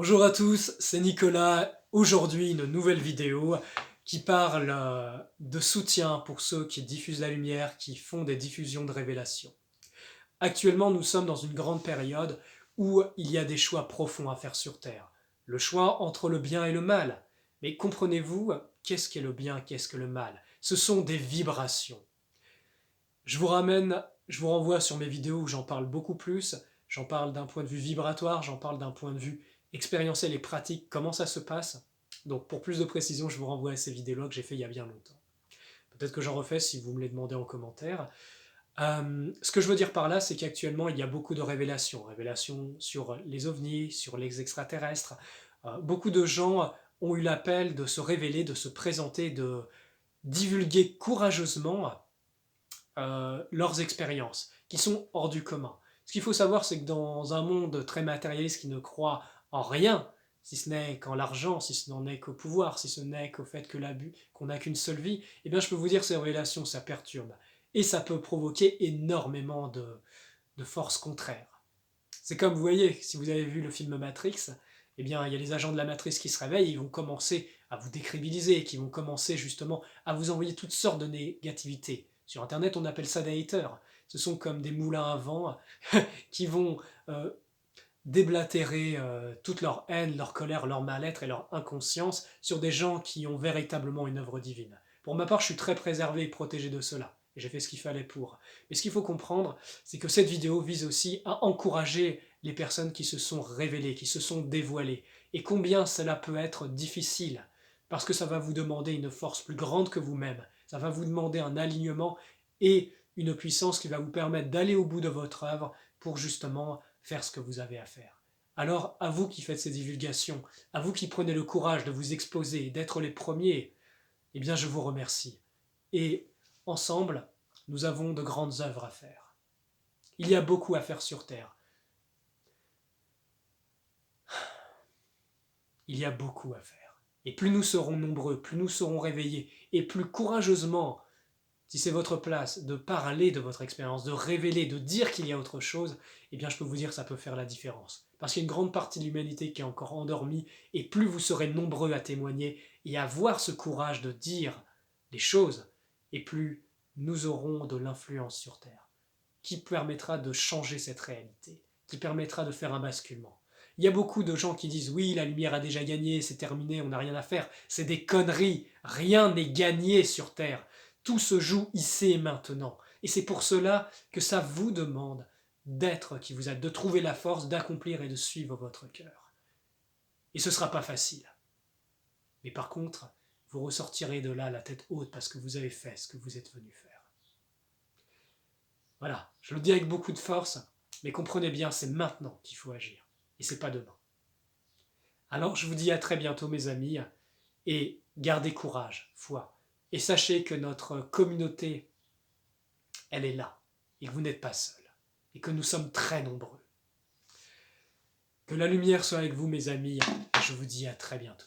Bonjour à tous, c'est Nicolas. Aujourd'hui, une nouvelle vidéo qui parle de soutien pour ceux qui diffusent la lumière, qui font des diffusions de révélation. Actuellement, nous sommes dans une grande période où il y a des choix profonds à faire sur Terre. Le choix entre le bien et le mal. Mais comprenez-vous, qu'est-ce qu'est le bien, qu'est-ce que le mal? Ce sont des vibrations. Je vous renvoie sur mes vidéos où j'en parle beaucoup plus. J'en parle d'un point de vue vibratoire, j'en parle d'un point de vue expérientiel et pratique, comment ça se passe. Donc pour plus de précision, je vous renvoie à ces vidéos que j'ai fait il y a bien longtemps. Peut-être que j'en refais si vous me les demandez en commentaire. Ce que je veux dire par là, c'est qu'actuellement, il y a beaucoup de révélations. Révélations sur les ovnis, sur les extraterrestres. Beaucoup de gens ont eu l'appel de se révéler, de se présenter, de divulguer courageusement leurs expériences, qui sont hors du commun. Ce qu'il faut savoir, c'est que dans un monde très matérialiste qui ne croit en rien, si ce n'est qu'en l'argent, si ce n'en est qu'au pouvoir, si ce n'est qu'au fait que qu'on n'a qu'une seule vie, eh bien je peux vous dire que ces relations, ça perturbe. Et ça peut provoquer énormément de forces contraires. C'est comme, vous voyez, si vous avez vu le film Matrix, eh bien, il y a les agents de la Matrice qui se réveillent, et ils vont commencer à vous décrédibiliser, qui vont commencer justement à vous envoyer toutes sortes de négativités. Sur Internet, on appelle ça des haters. Ce sont comme des moulins à vent qui vont euh, déblatérer toute leur haine, leur colère, leur mal-être et leur inconscience sur des gens qui ont véritablement une œuvre divine. Pour ma part, je suis très préservé et protégé de cela. Et j'ai fait ce qu'il fallait pour. Mais ce qu'il faut comprendre, c'est que cette vidéo vise aussi à encourager les personnes qui se sont révélées, qui se sont dévoilées. Et combien cela peut être difficile. Parce que ça va vous demander une force plus grande que vous-même. Ça va vous demander un alignement et une puissance qui va vous permettre d'aller au bout de votre œuvre pour justement faire ce que vous avez à faire. Alors, à vous qui faites ces divulgations, à vous qui prenez le courage de vous exposer, d'être les premiers, eh bien je vous remercie. Et ensemble, nous avons de grandes œuvres à faire. Il y a beaucoup à faire sur Terre. Il y a beaucoup à faire. Et plus nous serons nombreux, plus nous serons réveillés, et plus courageusement, si c'est votre place, de parler de votre expérience, de révéler, de dire qu'il y a autre chose, eh bien je peux vous dire que ça peut faire la différence. Parce qu'il y a une grande partie de l'humanité qui est encore endormie, et plus vous serez nombreux à témoigner et à avoir ce courage de dire les choses, et plus nous aurons de l'influence sur Terre, qui permettra de changer cette réalité, qui permettra de faire un basculement. Il y a beaucoup de gens qui disent oui, la lumière a déjà gagné, c'est terminé, on n'a rien à faire. C'est des conneries, rien n'est gagné sur Terre. Tout se joue ici et maintenant. Et c'est pour cela que ça vous demande d'être qui vous êtes, de trouver la force d'accomplir et de suivre votre cœur. Et ce ne sera pas facile. Mais par contre, vous ressortirez de là la tête haute parce que vous avez fait ce que vous êtes venu faire. Voilà, je le dis avec beaucoup de force, mais comprenez bien, c'est maintenant qu'il faut agir, et c'est pas demain. Alors je vous dis à très bientôt mes amis, et gardez courage, foi, et sachez que notre communauté, elle est là, et que vous n'êtes pas seul, et que nous sommes très nombreux. Que la lumière soit avec vous mes amis, et je vous dis à très bientôt.